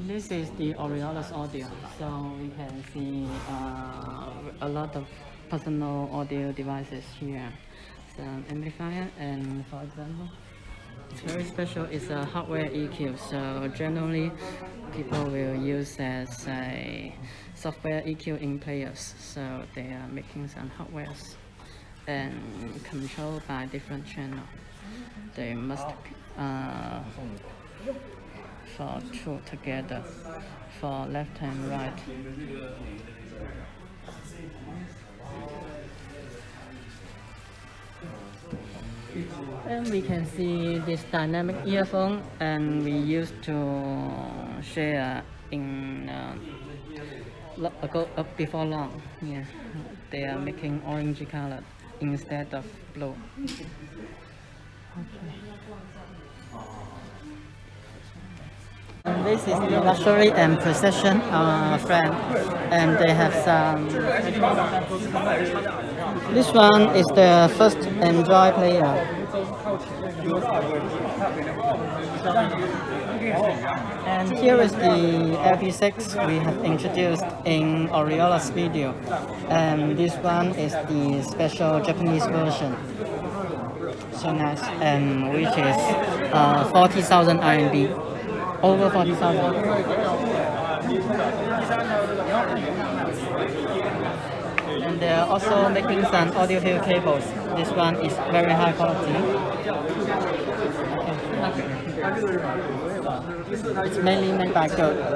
This is the Orioles audio, so we can see a lot of personal audio devices here. Some amplifier, and for example, it's very special. It's a hardware EQ, so generally people will use as a software EQ in players. So they are making some hardwares and controlled by different channels. They must for two together, for left and right. And we can see this dynamic earphone, and we used to share in before long. Yeah, they are making orange color instead of blue. Okay. And this is the luxury and precision friend, and they have some. This one is the first Android player. And here is the LP6 we have introduced in Orioles video, and this one is the special Japanese version. So nice, and which is 40,000 RMB. Over 40,000. And they are also making some audiophile cables. This one is very high quality. It's mainly made by gold. The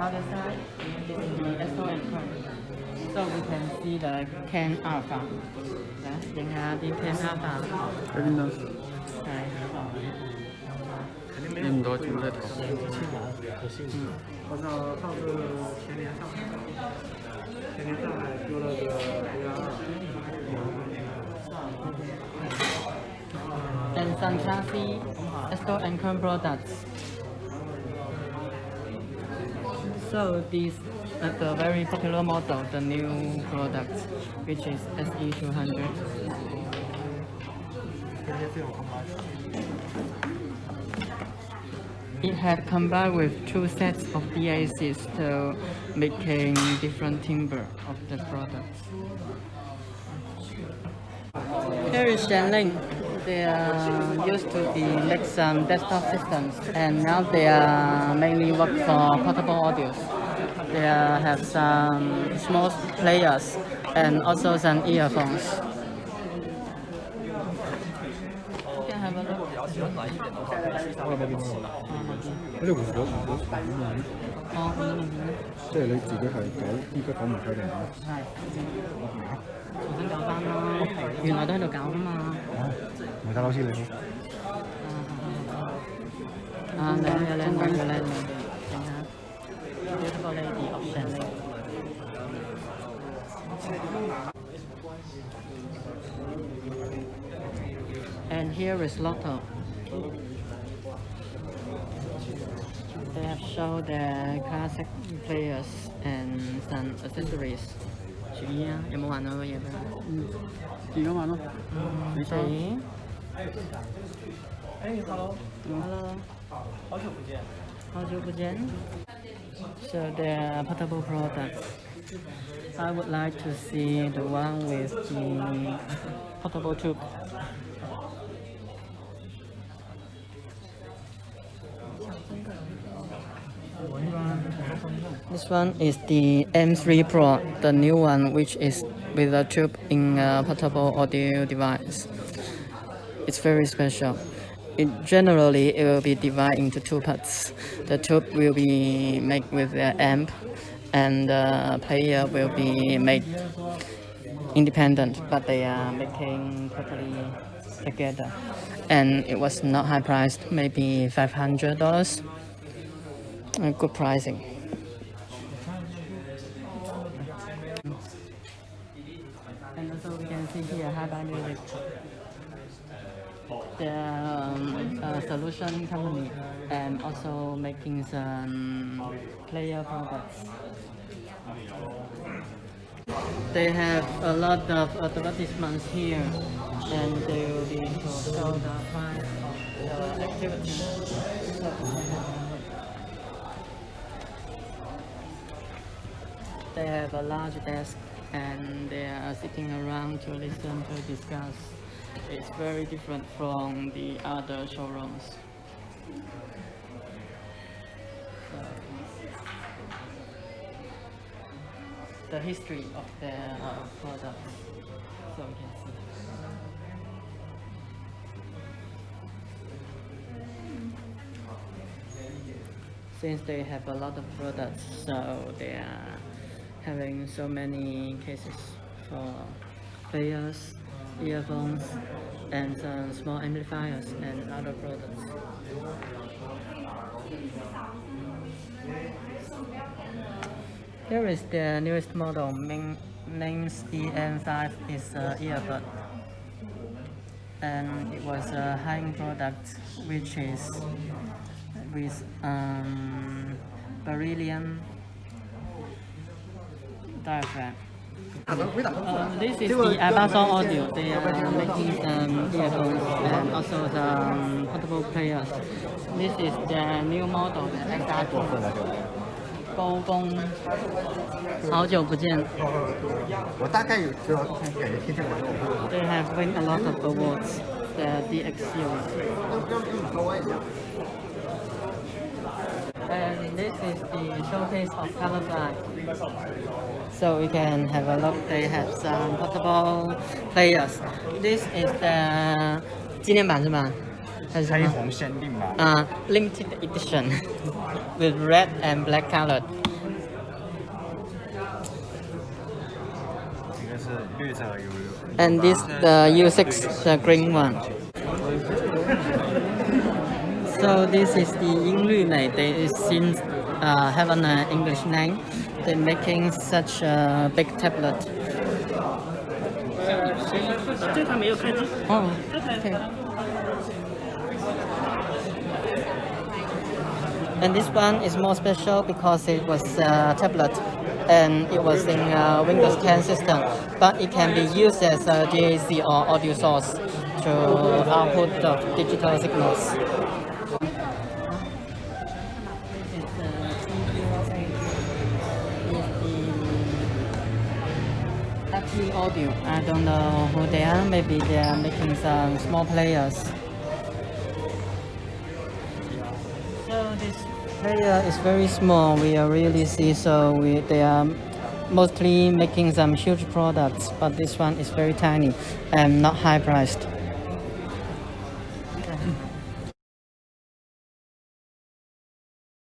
other side is the SO. So we can see the can alpha. Can alpha. 那么多猪在头。我操，上次前年上海丢了个 and some chassis, Esto and Kern products. So these are the very popular model, the new product, which is SE200. It had combined with two sets of DACs to making different timbre of the products. Here is Shenling. They used to be make some desktop systems, and now they are mainly work for portable audios. They have some small players and also some earphones. You can have a look. 呢個換咗哦，即係你自己係搞，依家搞埋佢哋啊？係，重新搞翻咯。原來都喺度搞㗎嘛。咪得老師你好。靚嘅靚女嘅靚女，睇下 beautiful lady of Shanghai. And here is Lotto. They have shown their classic players and some accessories. 注意啊，有冇玩到個嘢俾我？自己玩咯。你睇。Hello. Hello. 好久不见。好久不见. So they're portable products. I would like to see the one with the portable tube. This one is the M3 Pro, the new one, which is with a tube in a portable audio device. It's very special. Generally, it will be divided into two parts. The tube will be made with the amp, and the player will be made independent, but they are making totally together. And it was not high priced, maybe $500. Good pricing. And also we can see here high music. The solution company, and also making some player products. They have a lot of advertisements here, and they will be to show the price of the activity. They have a large desk and they are sitting around to listen to discuss. It's very different from the other showrooms. The history of their products, so you can see. Since they have a lot of products, so they are having so many cases for players, earphones, and some small amplifiers and other products. Here is the newest model, names EM5 is earbud, and it was a high-end product which is with beryllium diaphragm. This is the Amazon Audio. They are making some earphones and also some portable players. This is the new model, the XR2. 高工，好久不见。我大概有知道，感觉听见过。They have won a lot of awards. The DX series. And this is the showcase of Colorfly. So we can have a look. They have some portable players. This is the 纪念版是吗？还是什么？彩虹限定吧。Limited edition with red and black colored. 这个是绿色有。And this the U6, the green one. So this is the 音律美. They seem have an English name. They're making such a big tablet. Oh, okay. And this one is more special because it was a tablet and it was in a Windows 10 system, but it can be used as a DAC or audio source to output the digital signals. Happy Audio. I don't know who they are. Maybe they are making some small players. So this player is very small. We really see. So they are mostly making some huge products, but this one is very tiny and not high priced.